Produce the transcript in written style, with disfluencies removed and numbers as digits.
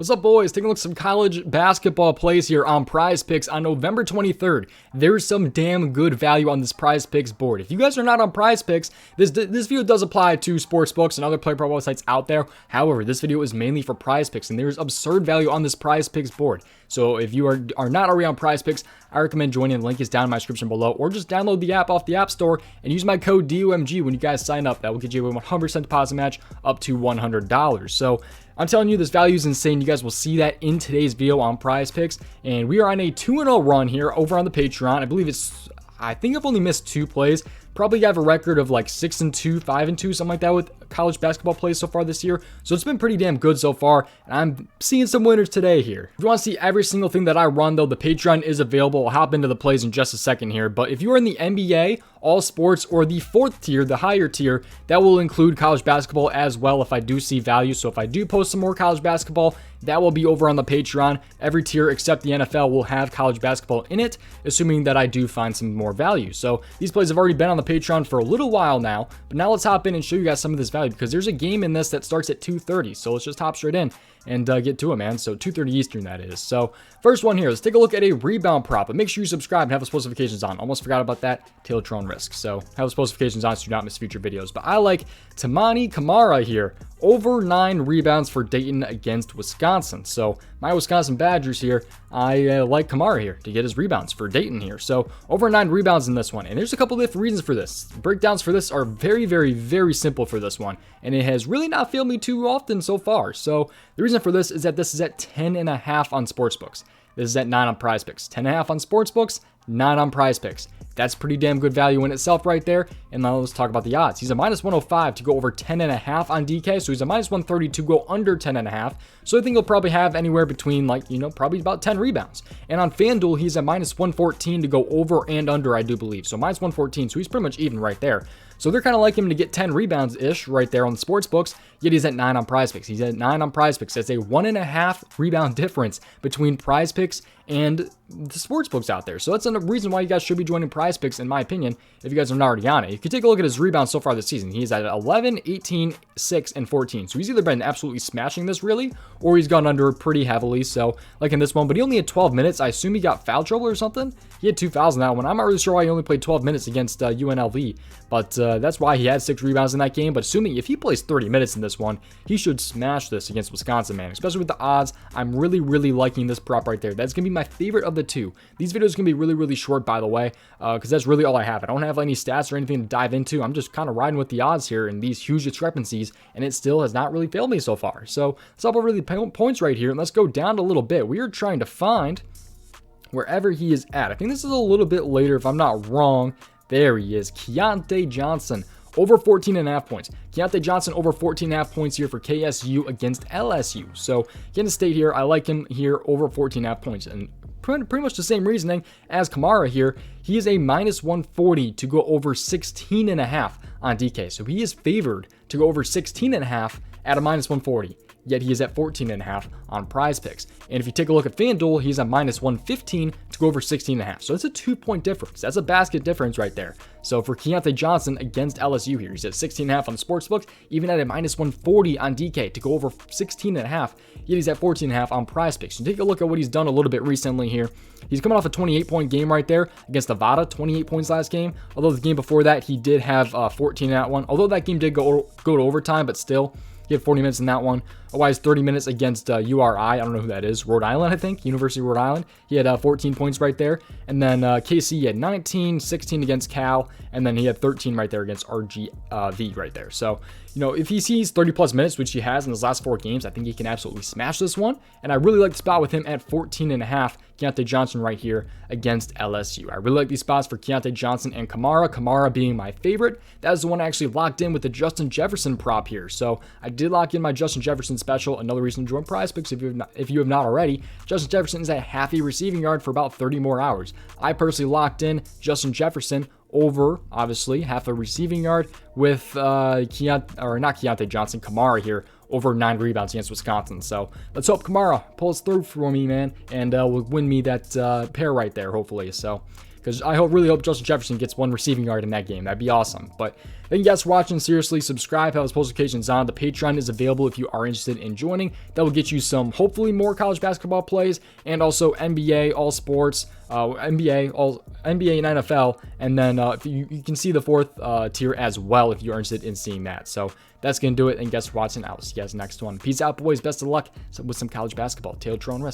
What's up, boys? Taking a look at some college basketball plays here on Prize Picks on November 23rd. There's some damn good value on this Prize Picks board. If you guys are not on Prize Picks, this video does apply to sportsbooks and other player prop websites out there. However, this video is mainly for Prize Picks, and there's absurd value on this Prize Picks board. So if you are not already on Prize Picks, I recommend joining. The link is down in my description below, or just download the app off the App Store and use my code DOMG when you guys sign up. That will get you a 100% deposit match up to $100. So I'm telling you, this value is insane. You guys will see that in today's video on Prize Picks. And we are on a 2-0 run here over on the Patreon. I think I've only missed 2 plays. Probably have a record of like 6-2, 5-2, something like that with college basketball plays so far this year. So it's been pretty damn good so far, and I'm seeing some winners today here. If you want to see every single thing that I run, though, the Patreon is available. I'll hop into the plays in just a second here. But if you are in the NBA, all sports, or the 4th tier, the higher tier, that will include college basketball as well if I do see value. So if I do post some more college basketball, that will be over on the Patreon. Every tier except the NFL will have college basketball in it, assuming that I do find some more value. So these plays have already been on the Patreon for a little while now, but now let's hop in and show you guys some of this value, because there's a game in this that starts at 2:30. So let's just hop straight in and get to it, man. So 2:30 Eastern, that is. So first one here, let's take a look at a rebound prop, but make sure you subscribe and have those post notifications on. Almost forgot about that. Tailor your own risk. So have those post notifications on so you do not miss future videos. But I like Toumani Camara here, over 9 rebounds for Dayton against Wisconsin. So my Wisconsin Badgers here, I like Camara here to get his rebounds for Dayton here. So over 9 rebounds in this one. And there's a couple different reasons for this. Breakdowns for this are very, very, very simple for this one. And it has really not failed me too often so far. So the reason for this is that this is at 10.5 on sportsbooks. This is at 9 on Prize Picks. 10.5 on sportsbooks, 9 on Prize Picks. That's pretty damn good value in itself right there. And now let's talk about the odds. He's a -105 to go over 10.5 on DK. So he's a -130 to go under 10.5. So I think he'll probably have anywhere between probably about 10 rebounds. And on FanDuel, he's a -114 to go over and under, I do believe. So -114. So he's pretty much even right there. So they're kind of like him to get 10 rebounds-ish right there on the sports books, yet he's at 9 on Prize Picks. He's at 9 on Prize Picks. That's a 1.5 rebound difference between Prize Picks and the sports books out there. So that's a reason why you guys should be joining Prize Picks, in my opinion, if you guys are not already on it. You can take a look at his rebounds so far this season. He's at 11, 18, 6, and 14. So he's either been absolutely smashing this really, or he's gone under pretty heavily. So like in this one, but he only had 12 minutes. I assume he got foul trouble or something. He had 2 fouls in that one. I'm not really sure why he only played 12 minutes against UNLV, but that's why he had 6 rebounds in that game. But assuming if he plays 30 minutes in this one, he should smash this against Wisconsin, man. Especially with the odds, I'm really, really liking this prop right there. That's going to be my favorite of the 2. These videos are going to be really, really short, by the way, because that's really all I have. I don't have any stats or anything to dive into. I'm just kind of riding with the odds here in these huge discrepancies, and it still has not really failed me so far. So let's hop over the points right here, and let's go down a little bit. We are trying to find wherever he is at. I think this is a little bit later if I'm not wrong. There he is, Keyontae Johnson, over 14.5 points. Keyontae Johnson over 14.5 points here for KSU against LSU. So Kansas State here, I like him here over 14.5 points. And pretty much the same reasoning as Camara here. He is a -140 to go over 16.5 on DK. So he is favored to go over 16.5 at a -140. Yet he is at 14.5 on Prize Picks. And if you take a look at FanDuel, he's at -115 to go over 16.5. So it's a 2-point difference. That's a basket difference right there. So for Keyontae Johnson against LSU here, he's at 16.5 on the sportsbooks, even at a -140 on DK to go over 16.5. Yet he's at 14.5 on Prize Picks. So take a look at what he's done a little bit recently here. He's coming off a 28-point game right there against Nevada, 28 points last game. Although the game before that, he did have 14 in that one. Although that game did go to overtime, but still, he had 40 minutes in that one. Otherwise, 30 minutes against URI. I don't know who that is. Rhode Island, I think. University of Rhode Island. He had 14 points right there. And then KC had 19, 16 against Cal. And then he had 13 right there against RGV right there. So, if he sees 30 plus minutes, which he has in his last 4 games, I think he can absolutely smash this one. And I really like the spot with him at 14.5. Keyontae Johnson right here against LSU. I really like these spots for Keyontae Johnson and Camara. Camara being my favorite. That is the one I actually locked in with the Justin Jefferson prop here. So I did lock in my Justin Jefferson special. Another reason to join Prize Picks if you have not already. Justin Jefferson is at half a receiving yard for about 30 more hours. I personally locked in Justin Jefferson over, obviously, half a receiving yard with Keyontae Johnson, Camara here, over 9 rebounds against Wisconsin. So let's hope Camara pulls through for me, man, and will win me that pair right there, hopefully. So because I really hope Justin Jefferson gets 1 receiving yard in that game. That'd be awesome. But thank you guys for watching. Seriously, subscribe, have those post notifications on. The Patreon is available if you are interested in joining. That will get you some, hopefully, more college basketball plays, and also NBA, all sports, NBA and NFL, and then if you can see the 4th tier as well if you're interested in seeing that. So that's going to do it, and guess for watching. I'll see you guys next one. Peace out, boys. Best of luck with some college basketball. Tail to your own risk.